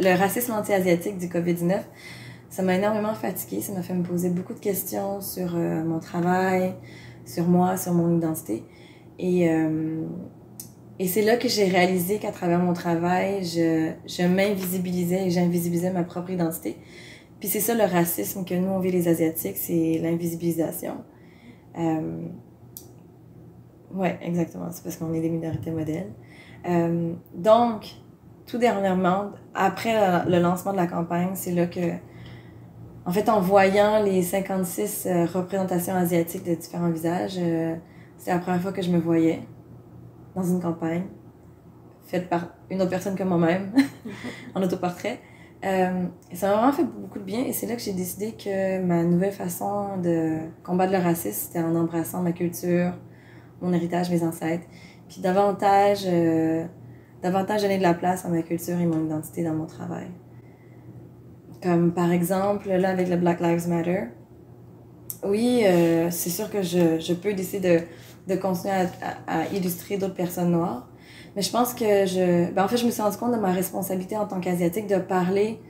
le racisme anti-asiatique du COVID-19, ça m'a énormément fatiguée. Ça m'a fait me poser beaucoup de questions sur mon travail, sur moi, sur mon identité. Et c'est là que j'ai réalisé qu'à travers mon travail, je m'invisibilisais et j'invisibilisais ma propre identité. Puis c'est ça le racisme que nous, on vit les Asiatiques, c'est l'invisibilisation. Ouais, exactement. C'est parce qu'on est des minorités modèles. Donc, tout dernièrement, après le lancement de la campagne, c'est là que, en fait, en voyant les 56 représentations asiatiques de différents visages, c'est la première fois que je me voyais dans une campagne faite par une autre personne que moi-même, en autoportrait. Ça m'a vraiment fait beaucoup de bien et c'est là que j'ai décidé que ma nouvelle façon de combattre le racisme, c'était en embrassant ma culture, mon héritage, mes ancêtres, puis davantage donner de la place à ma culture et mon identité dans mon travail. Comme par exemple, là avec le Black Lives Matter, oui, c'est sûr que je peux décider de continuer à illustrer d'autres personnes noires, mais je pense que en fait, je me suis rendu compte de ma responsabilité en tant qu'Asiatique de parler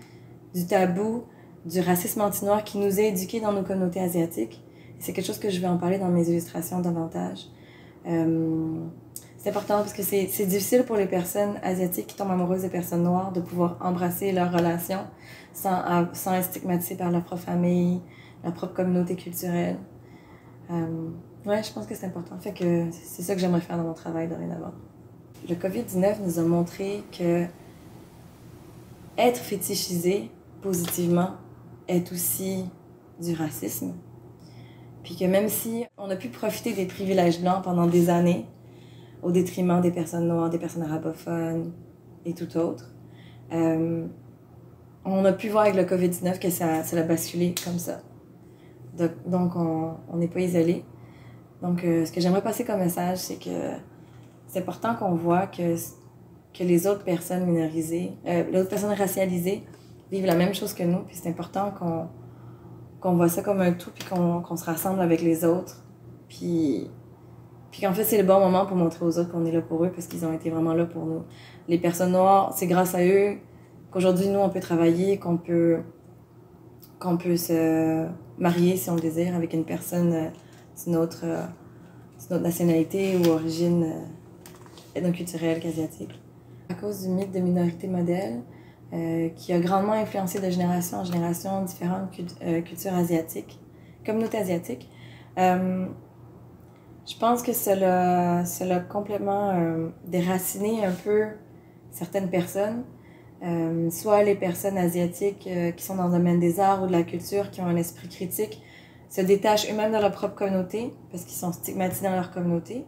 du tabou, du racisme anti-noir qui nous est éduqué dans nos communautés asiatiques. C'est quelque chose que je vais en parler dans mes illustrations davantage. C'est important parce que c'est difficile pour les personnes asiatiques qui tombent amoureuses des personnes noires de pouvoir embrasser leurs relations sans être stigmatisées par leur propre famille, leur propre communauté culturelle. Ouais, je pense que c'est important. Fait que c'est ça que j'aimerais faire dans mon travail dorénavant. Le COVID-19 nous a montré que être fétichisé positivement est aussi du racisme. Puis que même si on a pu profiter des privilèges blancs pendant des années, au détriment des personnes noires, des personnes arabophones et tout autre, on a pu voir avec le COVID-19 que ça a basculé comme ça. Donc, on n'est pas isolé. Donc, ce que j'aimerais passer comme message, c'est que c'est important qu'on voit que les autres personnes minorisées, les autres personnes racialisées vivent la même chose que nous. Puis c'est important qu'on voit ça comme un tout, puis qu'on se rassemble avec les autres. Puis qu'en fait, c'est le bon moment pour montrer aux autres qu'on est là pour eux, parce qu'ils ont été vraiment là pour nous. Les personnes noires, c'est grâce à eux qu'aujourd'hui, nous, on peut travailler, qu'on peut se marier, si on le désire, avec une personne d'une autre nationalité ou origine ethnoculturelle qu'asiatique. À cause du mythe de minorité modèle, qui a grandement influencé de génération en génération différentes cultures asiatiques, communautés asiatiques, je pense que cela a complètement déraciné un peu certaines personnes, soit les personnes asiatiques qui sont dans le domaine des arts ou de la culture, qui ont un esprit critique, se détachent eux-mêmes de leur propre communauté parce qu'ils sont stigmatisés dans leur communauté.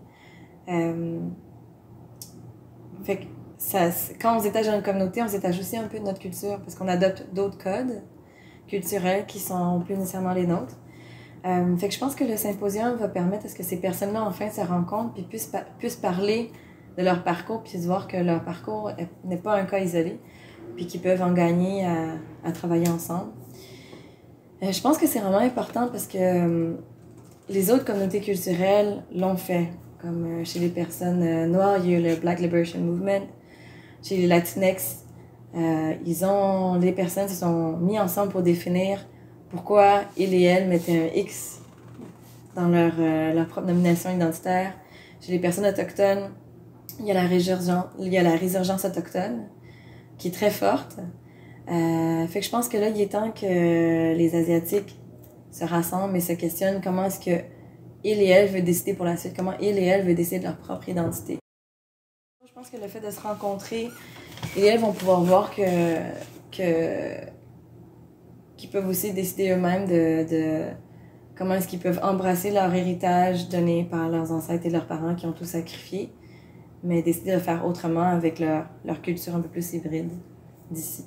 Fait que quand on se détache dans une communauté, on se détache aussi un peu de notre culture parce qu'on adopte d'autres codes culturels qui sont plus nécessairement les nôtres. Fait que je pense que le symposium va permettre à ce que ces personnes-là enfin se rencontrent puis puissent parler de leur parcours puis se voir que leur parcours n'est pas un cas isolé puis qu'ils peuvent en gagner à travailler ensemble. Je pense que c'est vraiment important parce que les autres communautés culturelles l'ont fait. Comme chez les personnes noires, il y a eu le Black Liberation Movement. Chez les Latinx, les personnes se sont mis ensemble pour définir pourquoi ils et elles mettaient un X dans leur propre nomination identitaire. Chez les personnes autochtones, il y a la résurgence autochtone qui est très forte. Fait que je pense que là, il est temps que les Asiatiques se rassemblent et se questionnent comment est-ce que ils et elles veulent décider pour la suite, comment ils et elles veulent décider de leur propre identité. Je pense que le fait de se rencontrer, ils et elles vont pouvoir voir qu'ils peuvent aussi décider eux-mêmes de comment est-ce qu'ils peuvent embrasser leur héritage donné par leurs ancêtres et leurs parents qui ont tout sacrifié, mais décider de faire autrement avec leur culture un peu plus hybride d'ici.